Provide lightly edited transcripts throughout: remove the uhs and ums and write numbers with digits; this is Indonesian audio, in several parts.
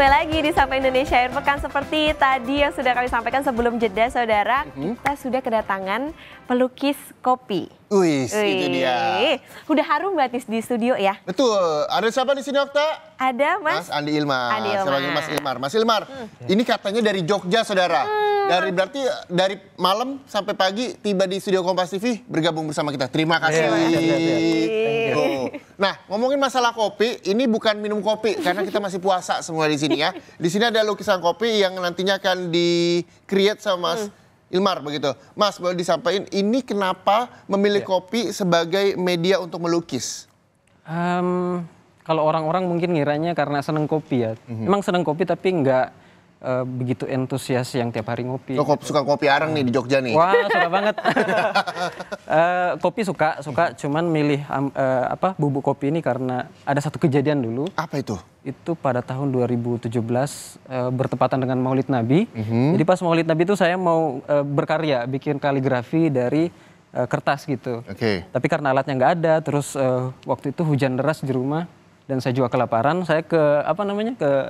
kembali lagi di Sapa Indonesia Akhir Pekan. Seperti tadi yang sudah kami sampaikan sebelum jeda, saudara, kita sudah kedatangan pelukis kopi. Wih, itu dia. Udah harum berarti di studio ya? Betul. Ada siapa di sini, Okta? Ada Mas Andi Ilmar. Andi Ilmar. Sebagai Mas Ilmar. Mas Ilmar, ini katanya dari Jogja, saudara. Berarti dari malam sampai pagi tiba di studio Kompas TV bergabung bersama kita. Terima kasih. Nah, ngomongin masalah kopi, ini bukan minum kopi karena kita masih puasa semua di sini ya. Di sini ada lukisan kopi yang nantinya akan di-create sama Mas Ilmar begitu. Mas, boleh disampaikan ini kenapa memilih kopi sebagai media untuk melukis? Kalau orang-orang mungkin ngiranya karena seneng kopi ya. Emang seneng kopi tapi nggak begitu entusias yang tiap hari ngopi. Oh, suka kopi areng nih di Jogja nih. Wah, suka banget. Kopi suka, cuman milih bubuk kopi ini karena ada satu kejadian dulu. Apa itu? Itu pada tahun 2017 bertepatan dengan Maulid Nabi. Jadi pas Maulid Nabi itu saya mau berkarya, bikin kaligrafi dari kertas gitu. Tapi karena alatnya nggak ada, terus waktu itu hujan deras di rumah dan saya juga kelaparan, saya ke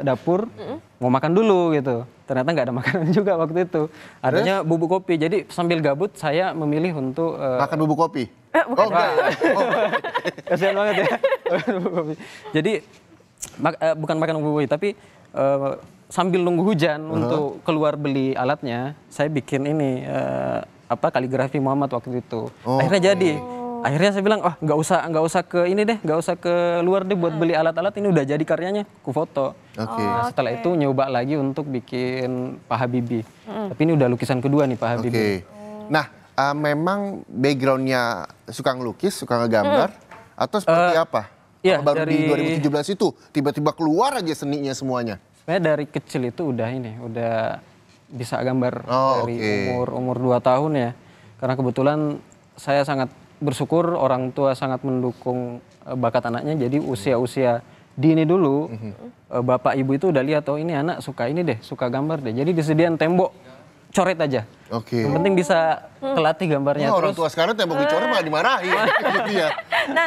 dapur mau makan dulu gitu. Ternyata nggak ada makanan juga waktu itu. Adanya bubuk kopi. Jadi sambil gabut saya memilih untuk makan bubuk kopi. Bukan. Kasihan banget ya. Bubuk kopi. Jadi bukan makan bubuk kopi, tapi sambil nunggu hujan untuk keluar beli alatnya, saya bikin ini kaligrafi Muhammad waktu itu. Akhirnya jadi. Akhirnya saya bilang, nggak usah ke ini deh, nggak usah ke luar deh buat beli alat-alat, ini udah jadi karyanya, ku foto. Nah, setelah itu nyoba lagi untuk bikin Pak Habibie. Tapi ini udah lukisan kedua nih Pak Habibie. Nah, memang backgroundnya suka ngelukis, suka ngegambar, atau seperti apa? Iya, baru di 2017 itu tiba-tiba keluar aja seninya semuanya. Sebenarnya dari kecil itu udah bisa gambar dari umur 2 tahun ya. Karena kebetulan saya sangat bersyukur orang tua sangat mendukung bakat anaknya, jadi usia dini dulu bapak ibu itu udah lihat, oh ini anak suka ini deh, suka gambar deh, jadi disediain tembok coret aja. Yang penting bisa kelatih gambarnya. Orang tua sekarang tembok dicoret malah dimarahin. Nah,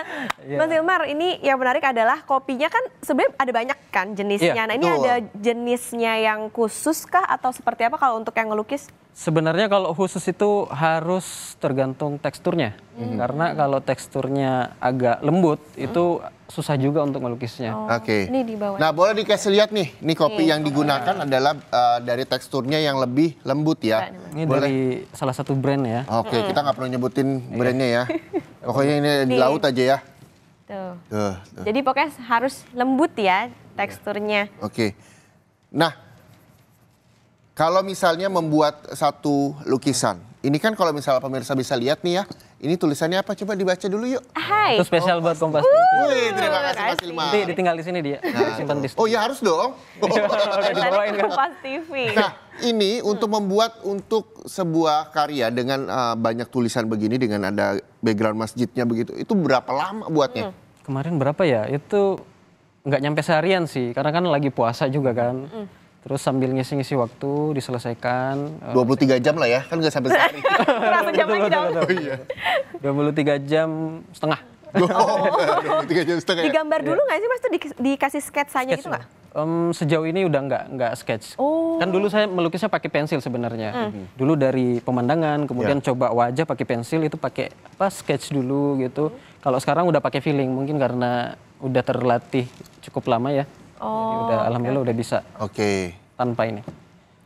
Mas Ilmar, ini yang menarik adalah kopinya kan sebenarnya ada banyak kan jenisnya. Nah, ini ada jenisnya yang khusus kah atau seperti apa kalau untuk yang ngelukis? Sebenarnya kalau khusus itu harus tergantung teksturnya. Karena kalau teksturnya agak lembut itu susah juga untuk melukisnya. Ini di bawah. Nah, boleh dikasih lihat nih kopi yang digunakan adalah dari teksturnya yang lebih lembut ya. Ini dari salah satu brand ya. Kita nggak perlu nyebutin brandnya ya. Pokoknya ini di laut aja ya. Tuh. Jadi pokoknya harus lembut ya teksturnya. Nah, kalau misalnya membuat satu lukisan, ini kan kalau misalnya pemirsa bisa lihat nih ya, ini tulisannya apa? Coba dibaca dulu yuk. Hai. Itu spesial buat Kompas. Terima kasih Mas Ilmar. Nanti ditinggal di sini dia. Simpan di Oh ya harus dong. Udah dibawain kan. Kompas TV. Nah, ini untuk membuat untuk sebuah karya dengan banyak tulisan begini, dengan ada background masjidnya begitu, itu berapa lama buatnya? Kemarin berapa ya? Itu nggak nyampe seharian sih, karena kan lagi puasa juga kan. Terus sambil ngisi-ngisi waktu diselesaikan. 23 jam lah ya, kan nggak sampai sehari. Berapa jam lagi dong? 23 jam setengah. 23 jam setengah. Digambar dulu nggak sih Mas tuh dikasih sketsanya gitu nggak? Sejauh ini udah nggak sketch. Kan dulu saya melukisnya pakai pensil sebenarnya. Dulu dari pemandangan, kemudian coba wajah pakai pensil, itu pakai sketch dulu gitu. Kalau sekarang udah pakai feeling, mungkin karena udah terlatih cukup lama ya. Udah alhamdulillah udah bisa. Tanpa ini.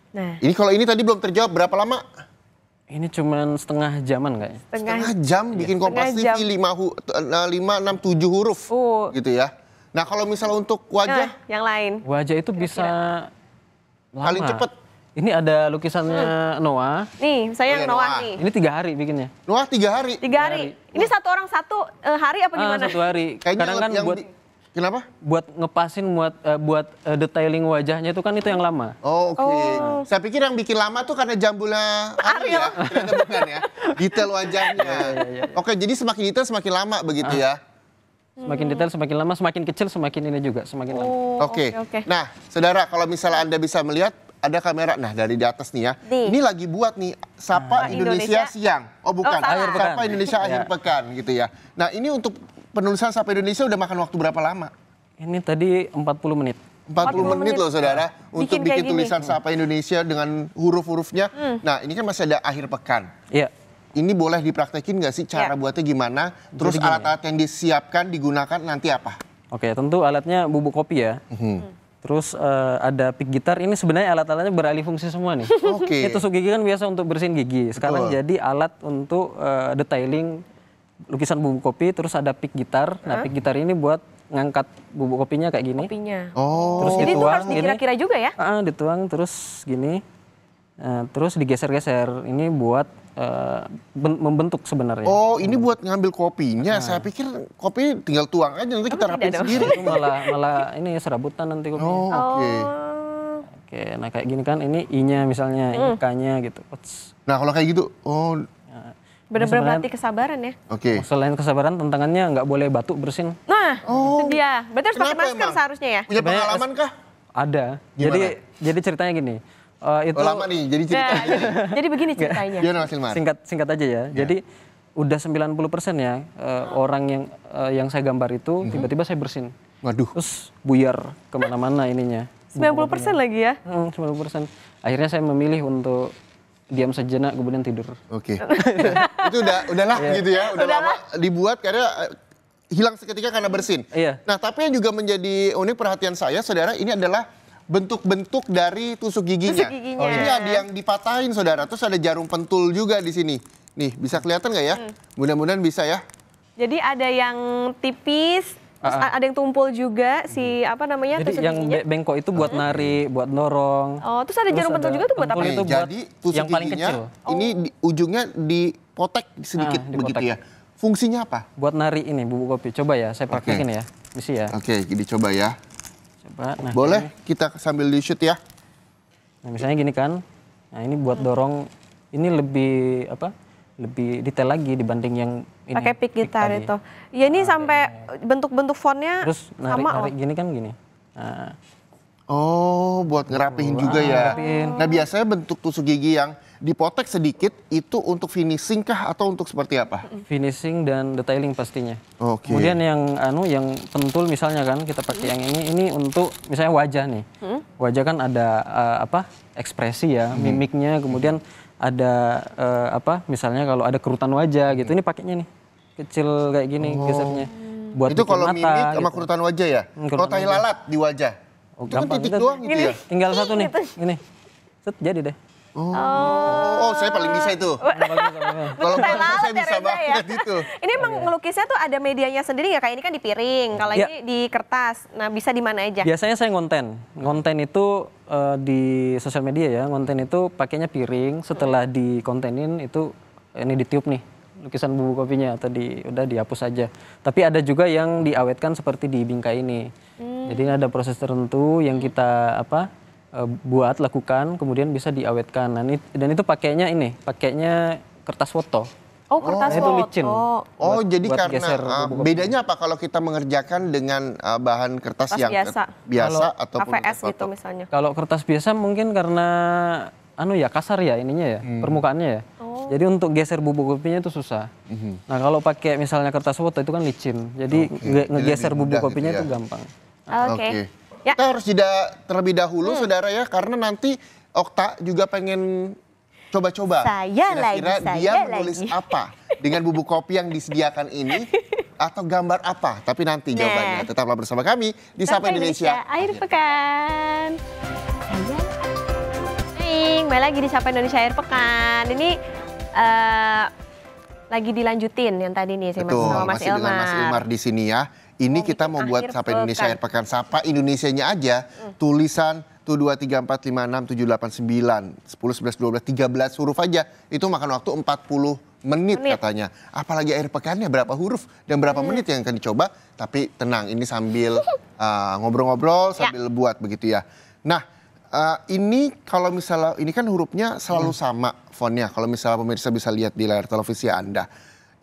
Nah, ini kalau ini tadi belum terjawab, berapa lama? Ini cuman setengah jaman kayaknya. Setengah jam bikin Kompas TV 5, 6, 7 huruf gitu ya. Nah, kalau misalnya untuk wajah? Yang lain. Wajah itu bisa lama. Paling cepet? Ini ada lukisannya Noah. Nih, saya yang Noah nih. Ini 3 hari bikinnya. Noah 3 hari? 3 hari. Ini satu orang satu hari apa gimana? 1 hari. Kadang kan buat... Kenapa? Buat ngepasin, buat detailing wajahnya itu kan itu yang lama. Saya pikir yang bikin lama tuh karena jambulnya Ariel ya. Ternyata bukan ya. Detail wajahnya. Jadi semakin detail semakin lama begitu ya. Semakin detail semakin lama, semakin kecil semakin ini juga semakin lama. Nah, saudara, kalau misalnya Anda bisa melihat ada kamera, nah dari di atas nih ya. Ini lagi buat nih Sapa Indonesia Siang. Bukan. Sapa Indonesia Akhir Pekan gitu ya. Nah, ini untuk penulisan Sapa Indonesia udah makan waktu berapa lama? Ini tadi 40 menit. 40 menit loh saudara untuk Bikin kayak bikin gini. tulisan sapa Indonesia dengan huruf-hurufnya. Nah ini kan masih ada akhir pekan. Iya. Ini boleh dipraktekin nggak sih cara Ya. buatnya gimana? Terus Jadi gini. alat-alat yang disiapkan digunakan nanti apa? Oke, tentu alatnya bubuk kopi ya. Terus ada pick gitar. Ini sebenarnya alat-alatnya beralih fungsi semua nih. Oke. Tusuk gigi kan biasa untuk bersihin gigi. Sekarang Betul. jadi alat untuk detailing lukisan bubuk kopi. Terus ada pick gitar. Nah, pick gitar ini buat ngangkat bubuk kopinya kayak gini. Kopinya. Oh, Terus Jadi itu dituang harus dikira-kira juga ya? Dituang terus gini. Terus digeser-geser. Ini buat membentuk sebenarnya. oh ini buat ngambil kopinya. Saya pikir kopi tinggal tuang aja nanti kita rapiin tidak dong. sendiri. Itu malah ini serabutan nanti kopinya. Oh, oke. Oh. Oke, nah kayak gini kan ini I-nya misalnya, ini K-nya gitu. Uts. Nah kalau kayak gitu, oh Bener-bener sebenarnya- melatih kesabaran ya. oke. Selain kesabaran, tantangannya nggak boleh batuk bersin. Nah, itu dia. Berarti harus pakai Kenapa masker emang? seharusnya ya? Punya Sebenarnya pengalaman kah? Ada. Gimana? Jadi ceritanya gini. Itu Oh, lama nih, jadi cerita. Nah, jadi begini ceritanya. Gimana Mas Ilmar? singkat aja ya. Jadi udah 90% ya orang yang saya gambar itu tiba-tiba saya bersin. Waduh. Terus buyar kemana-mana ininya. 90% lagi ya? 90%. Akhirnya saya memilih untuk diam sejenak kemudian tidur. Oke. Itu udahlah gitu ya, udah lama dibuat karena hilang seketika karena bersin. Iya. Nah, tapi yang juga menjadi unik perhatian saya, saudara, ini adalah bentuk-bentuk dari tusuk giginya. Tusuk giginya. Oh, ini ada yang dipatahin, saudara. Terus ada jarum pentul juga di sini. Nih, bisa kelihatan nggak ya? Mudah-mudahan bisa ya. Jadi ada yang tipis, terus ada yang tumpul juga si apa namanya Jadi tusuk yang giginya. bengkok itu buat narik, buat dorong. Oh, terus ada jarum pentul juga tuh buat apa? pentul Nih, itu buat jadi tusuk yang paling giginya kecil. ini ujungnya dipotek sedikit begitu dipotek. ya. Fungsinya apa? Buat narik ini bubuk kopi. Coba ya, saya praktekin ya. Misi ya. Oke, dicoba ya. Coba. Nah, Boleh kita sambil di shoot ya. Nah, misalnya gini kan. Nah, ini buat dorong. Ini lebih apa? Lebih detail lagi dibanding yang ini. Pakai pick gitar tadi. itu. Ya ini sampai bentuk-bentuk fontnya Terus sama narik loh. gini kan gini. Nah, Oh, buat ngerapihin juga ya. Nah, biasanya bentuk tusuk gigi yang dipotek sedikit itu untuk finishing kah atau untuk seperti apa? finishing dan detailing pastinya. Oke. Kemudian yang pentul misalnya kan kita pakai yang ini untuk misalnya wajah nih. Wajah kan ada ekspresi ya, mimiknya, kemudian ada misalnya kalau ada kerutan wajah gitu. Ini pakainya nih. Kecil kayak gini gesernya. Buat Itu bikin kalau mata, mimik sama gitu. kerutan wajah ya? Kalau kerutan tai lalat di wajah. Oh, Itu kan gampang. titik Kita doang gitu ya? Tinggal satu nih, ini. Set, jadi deh. Oh, saya paling bisa itu. Kalau Tai buat lalat saya ya, bisa Reza, banget itu. Ini emang ngelukisnya tuh ada medianya sendiri ya? Kayak ini kan di piring, kalau Ya. ini di kertas. Nah, bisa di mana aja? Biasanya saya ngonten. Ngonten itu di sosial media ya. Ngonten itu pakainya piring. Setelah dikontenin itu ini ditiup nih lukisan bubuk kopinya atau udah dihapus aja. Tapi ada juga yang diawetkan seperti di bingkai ini. Jadi ada proses tertentu yang kita buat lakukan kemudian bisa diawetkan. Dan itu pakainya kertas foto. Oh, kertas itu foto. licin. Oh, Buat- jadi buat karena geser bubuk kopi. bedanya apa kalau kita mengerjakan dengan bahan kertas Kertas yang biasa. biasa ataupun AVS kertas gitu foto? misalnya. Kalau kertas biasa mungkin karena kasar ya ininya ya, permukaannya ya. Jadi untuk geser bubuk kopinya itu susah. Nah, kalau pakai misalnya kertas foto itu kan licin. Jadi ngegeser lebih bubuk mudah kopinya gitu ya. itu gampang. Oke. Ya. Kita harus jeda terlebih dahulu, saudara ya, karena nanti Okta juga pengen coba-coba. Saya Kira-kira lagi, dia saya menulis lagi. apa dengan bubuk kopi yang disediakan ini, atau gambar apa? Tapi nanti Nah. jawabannya. Tetaplah bersama kami di Sapa Indonesia. Akhir pekan. Hai, kembali lagi di Sapa Indonesia Akhir Pekan. Ini lagi dilanjutin yang tadi nih Betul, sama Mas masih dengan Mas Ilmar di sini ya. Ini kita mau buat akhir Sapa Indonesia pekan. Akhir Pekan. Sapa Indonesianya aja, tulisan tuh 2, 3, 4, 5, 6, 7, 8, 9, 10, 11, 12, 13 huruf aja. Itu makan waktu 40 menit katanya. Apalagi akhir pekannya berapa huruf dan berapa menit yang akan dicoba. Tapi tenang, ini sambil ngobrol-ngobrol, sambil buat begitu ya. Nah, ini kalau misalnya, ini kan hurufnya selalu sama fontnya. Kalau misalnya pemirsa bisa lihat di layar televisi Anda.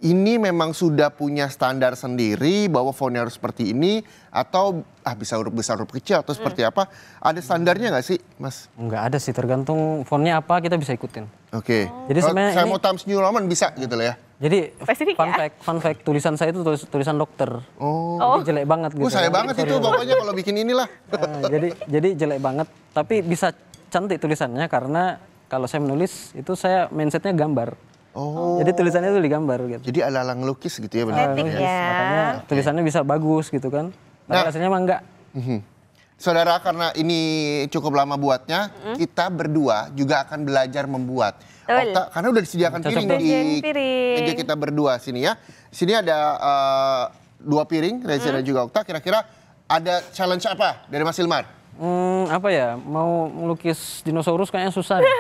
ini memang sudah punya standar sendiri bahwa fontnya harus seperti ini atau bisa huruf besar huruf kecil atau seperti apa? Ada standarnya nggak sih, Mas? Nggak ada sih, tergantung fontnya apa kita bisa ikutin. Oke. Jadi Kalau sebenarnya saya ini- mau Times New Roman bisa gitu loh ya. Jadi Spesifik fun fact, tulisan saya itu tulisan dokter. Oh. Jadi jelek banget gitu. Saya banget Sorry, itu Bang. pokoknya kalau bikin inilah. Jadi jelek banget, tapi bisa cantik tulisannya karena kalau saya menulis itu saya mindsetnya gambar. Oh. Jadi tulisannya itu digambar gitu. Jadi ala-ala ngelukis gitu ya benar. Estetik ya. Makanya tulisannya bisa bagus gitu kan. Tapi Nah. hasilnya mah enggak. Saudara, karena ini cukup lama buatnya, kita berdua juga akan belajar membuat. Betul. Okta, karena udah disediakan Cocok piring dong. di Disediakan piring. meja kita berdua sini ya. Sini ada 2 piring, Reza dan juga Okta. Kira-kira ada challenge apa dari Mas Ilmar? Apa ya? Mau melukis dinosaurus kayaknya susah. Deh.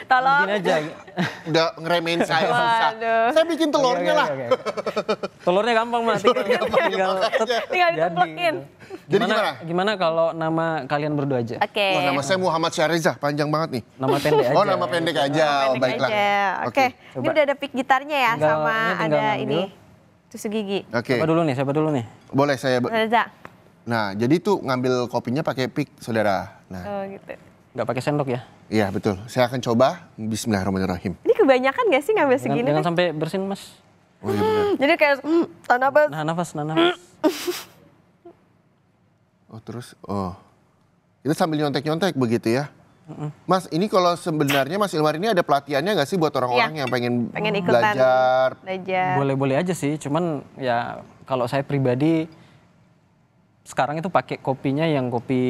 Tolong. Gini aja. Udah ngeremehin saya susah. Waduh. Saya bikin telurnya lah. Oke. Telurnya gampang mah, tinggal Tinggal jadi. ditempelin. Gitu. Jadi Gimana kalau nama kalian berdua aja? Oke. Wah, nama saya Muhammad Syahriza, panjang banget nih. Nama pendek aja. Oh, nama pendek aja. Oh, Pendek baiklah. aja. Oke. Ini Coba. udah ada pick gitarnya ya Tinggal- sama ini tinggal ada ngambil. ini. Tusuk gigi. Oke. Siapa dulu nih? Boleh saya Reza. Nah, jadi tuh ngambil kopinya pakai pick, Saudara. Nah, Oh gitu. Nggak pakai sendok ya? iya betul. Saya akan coba. Bismillahirrahmanirrahim. Ini kebanyakan gak sih ngambil segini? Jangan tuh? sampai bersin, Mas. Oh iya benar. Jadi kayak tahan nafas. Nah nafas. Oh terus, itu sambil nyontek-nyontek begitu ya. Mas, ini kalau sebenarnya Mas Ilmar ini ada pelatihannya nggak sih buat orang-orang yang pengen ikutan belajar? belajar. Boleh-boleh aja sih, cuman ya kalau saya pribadi sekarang itu pakai kopinya yang kopi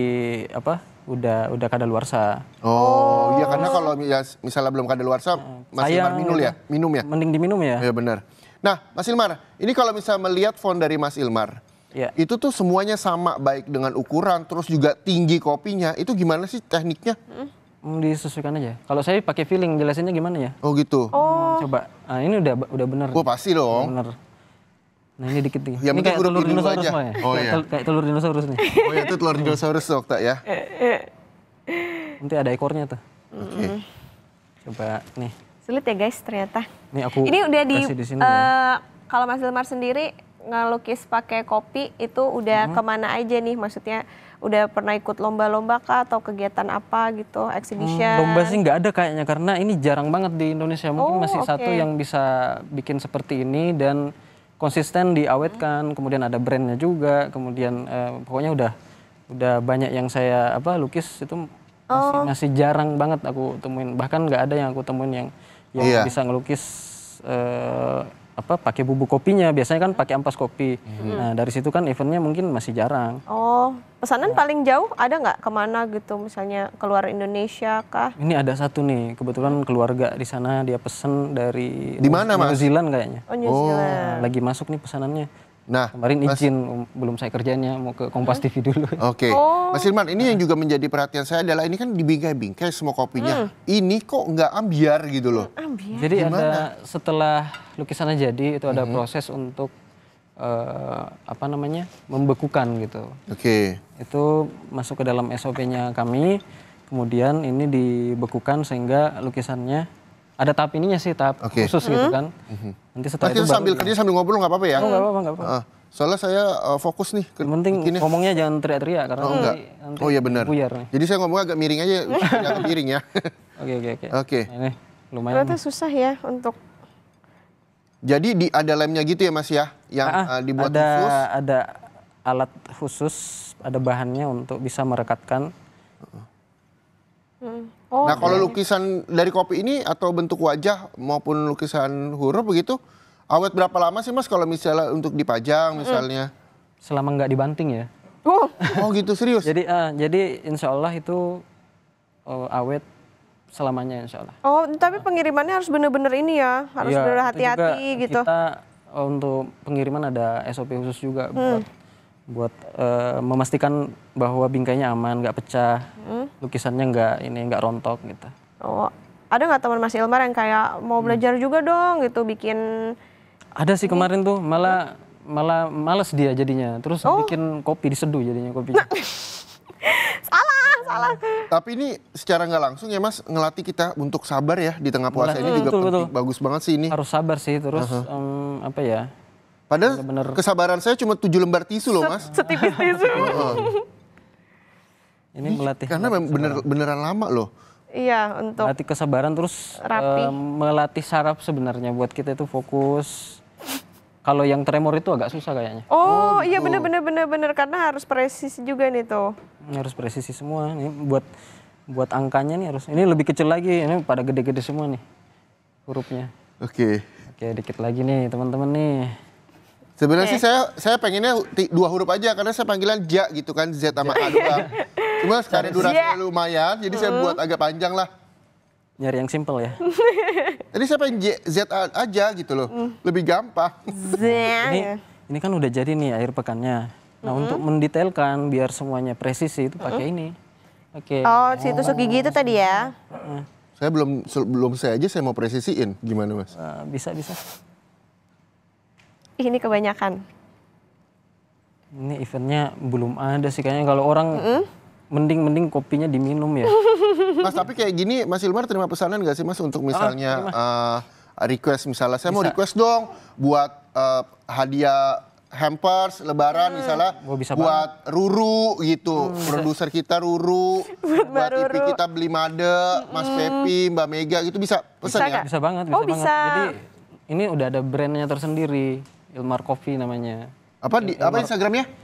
apa? Udah kadaluarsa. Oh, iya karena kalau misalnya belum kadaluarsa, Mas Ilmar minum gitu. ya, minum ya. Mending diminum ya. Iya benar. Nah, Mas Ilmar, ini kalau misalnya melihat font dari Mas Ilmar, Ya. itu tuh semuanya sama baik dengan ukuran, terus juga tinggi kopinya. Itu gimana sih tekniknya? Disesuaikan aja. Kalau saya pakai feeling, jelasinnya gimana ya? Oh gitu. Coba. Nah, ini udah benar. Oh pasti dong. Bener. Nah ini dikit nih. Yang Ini penting kayak huruf telur ini dulu dinosaurus aja. mah ya. Oh, iya. Kayak telur dinosaurus nih. Oh ya itu telur dinosaurus Okta ya. Nanti ada ekornya tuh. Oke. Coba nih. Sulit ya guys ternyata. Nih aku Ini udah kasih di sini ya. kalau Mas Ilmar sendiri ngelukis pakai kopi itu udah kemana aja nih? Maksudnya udah pernah ikut lomba-lomba kah atau kegiatan apa gitu, exhibition? Lomba sih nggak ada kayaknya karena ini jarang banget di Indonesia. Mungkin Oh, masih oke. satu yang bisa bikin seperti ini dan konsisten diawetkan. Kemudian ada brandnya juga. Kemudian pokoknya udah banyak yang saya lukis itu masih jarang banget aku temuin. Bahkan nggak ada yang aku temuin yang Iya. bisa ngelukis pakai bubuk kopinya. Biasanya kan pakai ampas kopi. Nah dari situ kan eventnya mungkin masih jarang. Oh, pesanan paling jauh ada nggak kemana gitu? Misalnya keluar Indonesia kah? Ini ada satu nih, kebetulan keluarga di sana dia pesen dari Di mana, New Mas? Zealand kayaknya. Oh, New Zealand. Lagi masuk nih pesanannya. Nah, Kemarin izin, belum saya kerjainnya, mau ke Kompas TV dulu. oke. Mas Ilmar, ini yang juga menjadi perhatian saya adalah ini kan dibingkai-bingkai semua kopinya. Ini kok nggak ambiar gitu loh. Jadi ada setelah lukisannya jadi itu ada proses untuk membekukan gitu. Oke. Itu masuk ke dalam SOP-nya kami. Kemudian ini dibekukan sehingga lukisannya ada tahap ininya sih, tahap Oke. khusus gitu kan. Nanti setelah Mas itu kita sambil kerja sambil ngobrol nggak apa-apa ya? Oh, nggak apa-apa. Soalnya saya fokus nih. Yang penting bikinnya. ngomongnya jangan teriak-teriak karena Oh enggak. nanti Oh iya benar. buyar nih. Jadi saya ngomong agak miring aja, agak miring ya. Oke. Oke. Nah, ini lumayan. Ternyata susah ya untuk Jadi ada lemnya gitu ya Mas ya, yang dibuat khusus. Ada alat khusus, ada bahannya untuk bisa merekatkan. Nah kalau lukisan dari kopi ini atau bentuk wajah maupun lukisan huruf begitu, awet berapa lama sih Mas kalau misalnya untuk dipajang misalnya? Selama nggak dibanting ya. Oh gitu serius? Jadi insya Allah itu awet selamanya insya Allah. Oh, tapi pengirimannya harus bener-bener ini ya, harus Iya, bener itu hati-hati juga gitu. Kita untuk pengiriman ada SOP khusus juga buat memastikan bahwa bingkainya aman, nggak pecah, lukisannya nggak rontok gitu. Oh, ada nggak teman Mas Ilmar yang kayak mau belajar juga dong gitu bikin? Ada sih kemarin tuh malah males dia jadinya, terus bikin kopi diseduh jadinya kopinya. Salah, salah. Tapi ini secara nggak langsung ya Mas, ngelatih kita untuk sabar ya di tengah puasa ini juga betul. bagus banget sih ini. Harus sabar sih, terus apa ya? Padahal bener-bener. kesabaran saya cuma 7 lembar tisu loh Mas. Setipis tisu. Ini melatih. Karena beneran lama loh. Iya, untuk melatih kesabaran, terus rapi. melatih saraf sebenarnya buat kita itu fokus. Kalau yang tremor itu agak susah kayaknya. Oh iya bener karena harus presisi juga nih tuh. Ini harus presisi semua. Ini buat angkanya nih harus. Ini lebih kecil lagi. Ini pada gede-gede semua nih hurufnya. Oke. Oke, dikit lagi nih teman-teman nih. Sebenarnya sih saya pengennya 2 huruf aja karena saya panggilan Ja gitu kan, Z sama A doang. Cuma sekarang durasinya lumayan, jadi saya buat agak panjang lah. Nyari yang simple ya. Jadi saya pengen Z aja gitu loh, lebih gampang. Ini kan udah jadi nih akhir pekannya. Nah untuk mendetailkan biar semuanya presisi itu pakai ini. Oke. Oh, si tusuk gigi itu tadi ya? Saya belum saya aja saya mau presisiin, gimana Mas? Bisa. Ini kebanyakan. Ini eventnya belum ada sih kayaknya, kalau orang mending kopinya diminum ya. Mas tapi kayak gini Mas Ilmar terima pesanan gak sih Mas untuk misalnya request misalnya saya mau request dong buat hadiah hampers lebaran misalnya buat Ruru gitu, produser kita Ruru, buat IP kita beli made, Mas Pepi, Mbak Mega gitu bisa pesan ya? Bisa banget, bisa banget. Jadi ini udah ada brandnya tersendiri, Ilmar Coffee namanya. Apa Instagramnya?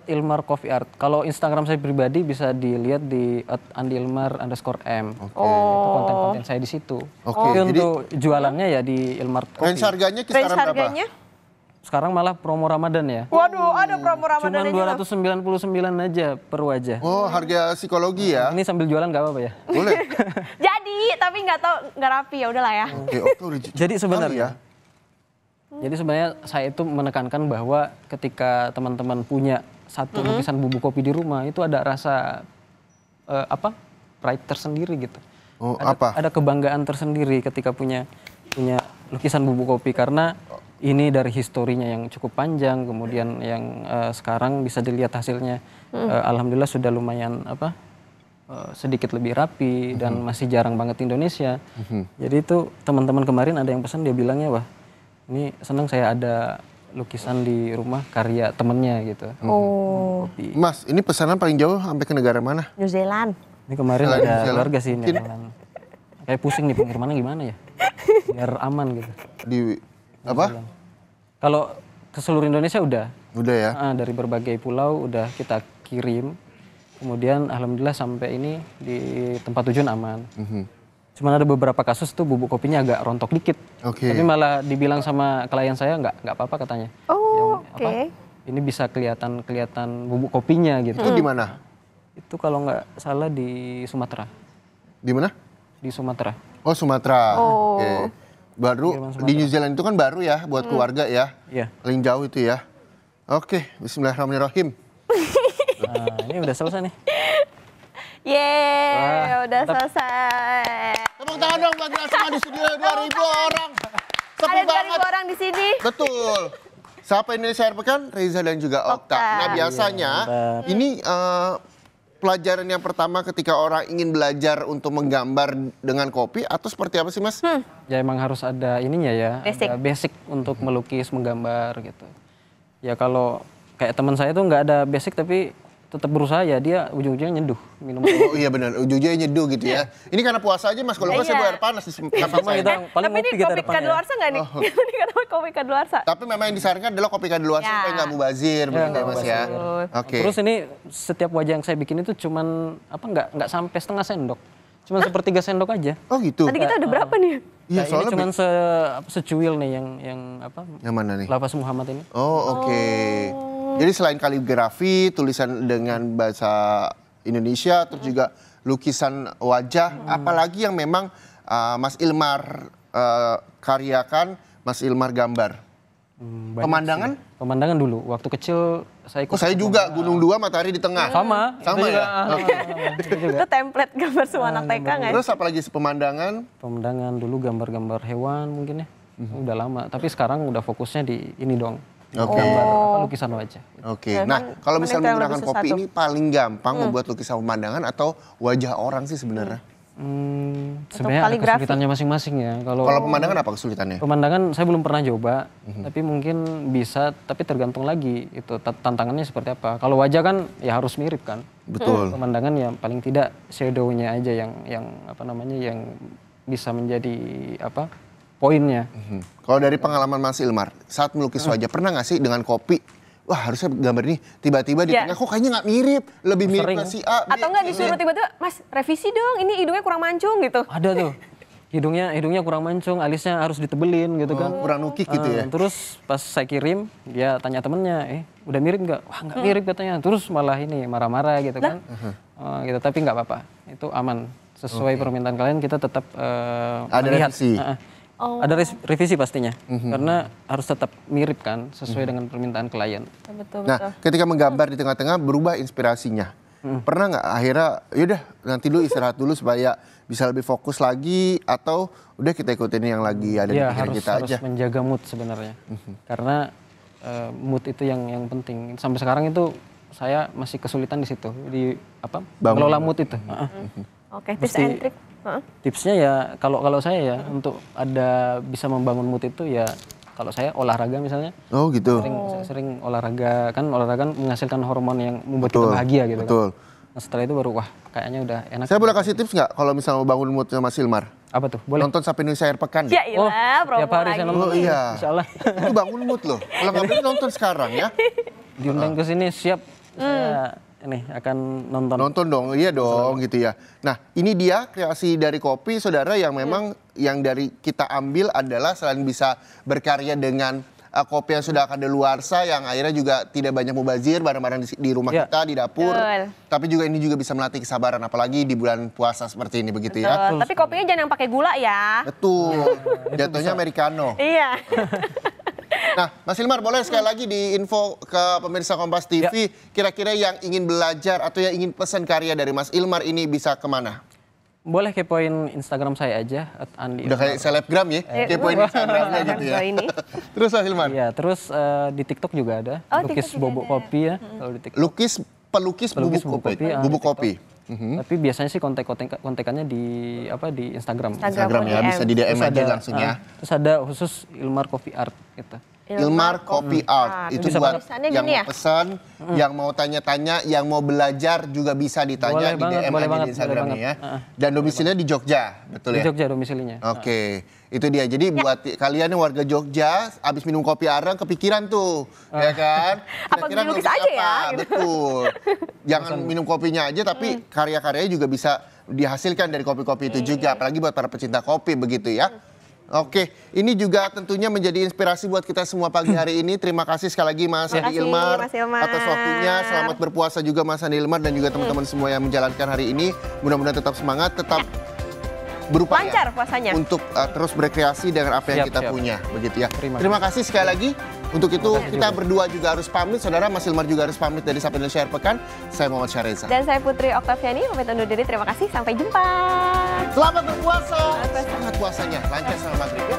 @Ilmar Coffee Art. Kalau Instagram saya pribadi bisa dilihat di @andilmar_m. Oke. Itu konten-konten saya di situ. Oke. Jadi untuk jualannya ya di Ilmar Coffee. Range harganya kisaran berapa? Sekarang malah promo Ramadan ya. Waduh, ada promo Ramadan Cuman 299 aja per wajah. Oh, harga psikologi ya? Ini sambil jualan nggak apa-apa ya? Boleh. Jadi, tapi nggak rapi ya udahlah ya. Oke, Jadi sebenarnya saya itu menekankan bahwa ketika teman-teman punya satu lukisan bubuk kopi di rumah itu ada rasa pride tersendiri gitu. Oh, Ada kebanggaan tersendiri ketika punya lukisan bubuk kopi karena ini dari historinya yang cukup panjang, kemudian yang sekarang bisa dilihat hasilnya alhamdulillah sudah lumayan sedikit lebih rapi dan masih jarang banget di Indonesia. Jadi itu teman-teman kemarin ada yang pesan, dia bilangnya wah ini senang saya ada lukisan di rumah karya temennya gitu. Oh. Mas, ini pesanan paling jauh sampai ke negara mana? New Zealand. Ini kemarin ada keluarga sih ini. Kayak pusing nih pengirimannya gimana ya? Biar aman gitu. Di apa? Kalau ke seluruh Indonesia udah. Udah ya? Dari berbagai pulau udah kita kirim. Kemudian alhamdulillah sampai ini di tempat tujuan aman. Cuman ada beberapa kasus tuh bubuk kopinya agak rontok dikit. Tapi malah dibilang sama klien saya nggak apa-apa katanya. Oh, oke. Ini bisa kelihatan bubuk kopinya gitu. Itu di mana? Itu kalau nggak salah di Sumatera. Di mana? Di Sumatera. Oh, Sumatera. Oh. Oke. Baru di New Zealand itu kan baru ya buat keluarga ya. Iya. Paling jauh itu ya. Oke, bismillahirrahmanirrahim. Nah, ini udah selesai nih. Yeay, udah selesai. Tepuk tangan dong buat kita semua di studio 2.000 orang. Ada 2.000 orang di sini. Betul. Sapa Indonesia Akhir Pekan, Reza dan juga Okta. Nah biasanya ini pelajaran yang pertama ketika orang ingin belajar untuk menggambar dengan kopi atau seperti apa sih Mas? Ya emang harus ada ininya ya, ada basic untuk melukis, menggambar gitu. Ya kalau kayak teman saya tuh nggak ada basic tapi tetap berusaha ya, dia ujung-ujungnya nyeduh minum. Oh iya benar, ujung-ujungnya nyeduh gitu ya. Ini karena puasa aja Mas, kalau saya bawa air panas di tempat saya. Paling tapi ini kopi kadaluarsa nggak nih? Ini kenapa kopi kadaluarsa? Tapi memang yang disarankan adalah kopi kadaluarsa supaya nggak mubazir, begitu Mas ya. Oke. Terus ini setiap wajah yang saya bikin itu cuman nggak sampai setengah sendok. Cuman sepertiga sendok aja. Oh gitu. Tadi kita udah berapa nih? Iya, soalnya ini cuman secuil nih yang Yang mana nih? Lafaz Muhammad ini. Oh, oke. Jadi selain kaligrafi, tulisan dengan bahasa Indonesia, terus juga lukisan wajah, apalagi yang memang Mas Ilmar karyakan, Mas Ilmar gambar? Pemandangan? Sih. Pemandangan dulu. Waktu kecil saya ikut. Oh, saya juga Gunung 2 matahari di tengah. Sama ya? Itu template gambar semua anak TK nggak? Terus apalagi pemandangan? Pemandangan dulu gambar-gambar hewan mungkin ya. Udah lama. Tapi sekarang udah fokusnya di ini dong. Oke. gambar apa, lukisan wajah. Oke. Memang Nah, kalau mana misalnya itu yang menggunakan lebih kopi susah ini paling gampang membuat lukisan pemandangan atau wajah orang sih sebenarnya? Sebenarnya ada kaligrafi. kesulitannya masing-masing ya. Kalau pemandangan apa kesulitannya? Pemandangan saya belum pernah coba, tapi mungkin bisa, tapi tergantung lagi itu tantangannya seperti apa. Kalau wajah kan ya harus mirip kan. Betul. Pemandangan ya paling tidak shadow-nya aja yang apa namanya yang bisa menjadi apa poinnya. Kalau dari pengalaman Mas Ilmar, saat melukis wajah, pernah nggak sih dengan kopi, wah harusnya gambar ini tiba-tiba di Ya. tengah kok kayaknya nggak mirip, lebih mirip Sering. ke si A, B, Atau enggak C, D. disuruh tiba-tiba, Mas revisi dong, ini hidungnya kurang mancung gitu. Ada tuh hidungnya kurang mancung, alisnya harus ditebelin gitu kan. Kurang nukik gitu ya? Terus pas saya kirim, dia tanya temennya, udah mirip nggak? Wah nggak mirip katanya. Terus malah ini marah-marah gitu kan. Gitu, tapi nggak apa-apa, itu aman. Sesuai permintaan kalian kita tetap Ada melihat. revisi? Ada revisi pastinya, karena harus tetap mirip kan, sesuai dengan permintaan klien. Betul, betul. Nah, ketika menggambar di tengah-tengah berubah inspirasinya. Pernah nggak akhirnya, yaudah nanti dulu istirahat dulu supaya bisa lebih fokus lagi, atau udah kita ikutin yang lagi ada di Ya pikiran kita harus aja? menjaga mood sebenarnya, karena mood itu yang penting. Sampai sekarang itu saya masih kesulitan di situ, di apa? Mengelola mood itu. Oke, tips and trick. Tipsnya ya kalau saya ya untuk bisa membangun mood itu ya kalau saya olahraga misalnya. Oh gitu. Sering olahraga, kan olahraga menghasilkan hormon yang membuat Betul, kita bahagia gitu betul. kan. Nah, setelah itu baru wah kayaknya udah enak. Saya boleh kasih tips nggak kalau misalnya mau bangun moodnya Mas Ilmar? Apa tuh? Boleh. Nonton Sampai Indonesia Akhir Pekan. Ya ilah, promo tiap hari lagi. saya nonton. Oh iya. Insya Allah. Itu bangun mood loh. Kalau nggak berani nonton sekarang ya. Diundang ke sini siap saya ini akan nonton. Nonton dong, iya dong gitu ya. Nah ini dia kreasi dari kopi saudara yang memang yang dari kita ambil adalah selain bisa berkarya dengan kopi yang sudah kadaluarsa yang akhirnya juga tidak banyak mubazir barang-barang di rumah Ya. kita di dapur. Betul. Tapi juga ini juga bisa melatih kesabaran apalagi di bulan puasa seperti ini begitu ya. Betul. Tapi kopinya jangan yang pakai gula ya. Betul. Jatuhnya americano. Iya. Nah, Mas Ilmar boleh sekali lagi diinfo ke pemirsa Kompas TV, kira-kira yang ingin belajar atau yang ingin pesan karya dari Mas Ilmar ini bisa kemana? Boleh kepoin Instagram saya aja @andi. Udah kayak selebgram ya, kepoin Instagramnya gitu ya. Ini. Terus Mas Ilmar, Iya, terus di TikTok juga ada. Oh, Lukis TikTok juga bubuk ada. kopi ya kalau di TikTok. pelukis bubuk kopi. Bubuk kopi. Tapi biasanya sih kontekannya di Instagram. Instagram ya, bisa di DM aja langsung ya. Terus ada khusus Ilmar Coffee Art gitu. Ilmar Coffee Art. Itu Bisa buat tulisannya yang gini mau ya? pesan, yang mau tanya-tanya, yang mau belajar juga bisa ditanya Boleh di banget, DM boleh aja banget, di Instagramnya boleh ya. banget. Dan domisilinya di Jogja, betul Di ya? Jogja domisilinya. Oke, itu dia. Jadi buat kalian yang warga Jogja, abis minum kopi arang kepikiran tuh, ya kan? Apa Kira-kira dilukis ngelukis aja ya, apa? gitu. Betul. Jangan minum kopinya aja, tapi karya-karyanya juga bisa dihasilkan dari kopi-kopi itu juga. Apalagi buat para pecinta kopi begitu ya. Oke, ini juga tentunya menjadi inspirasi buat kita semua pagi hari ini. Terima kasih sekali lagi Mas Andi Terima kasih, Ilmar Mas Ilmar. atas waktunya. Selamat berpuasa juga Mas Andi Ilmar dan juga teman-teman semua yang menjalankan hari ini. Mudah-mudahan tetap semangat, tetap berupaya Lancar puasanya. untuk terus berkreasi dengan apa yang Siap, kita siap. punya, begitu ya. Terima Terima kasih sekali lagi. Untuk itu kita berdua juga harus pamit, saudara. Mas Ilmar juga harus pamit dari Sampai Indonesia Akhir Pekan. Saya Muhammad Syareza. Dan saya Putri Oktaviani, pamit undur diri. Terima kasih, sampai jumpa. Selamat berpuasa. Semangat puasanya, lancar selama maghrib ya.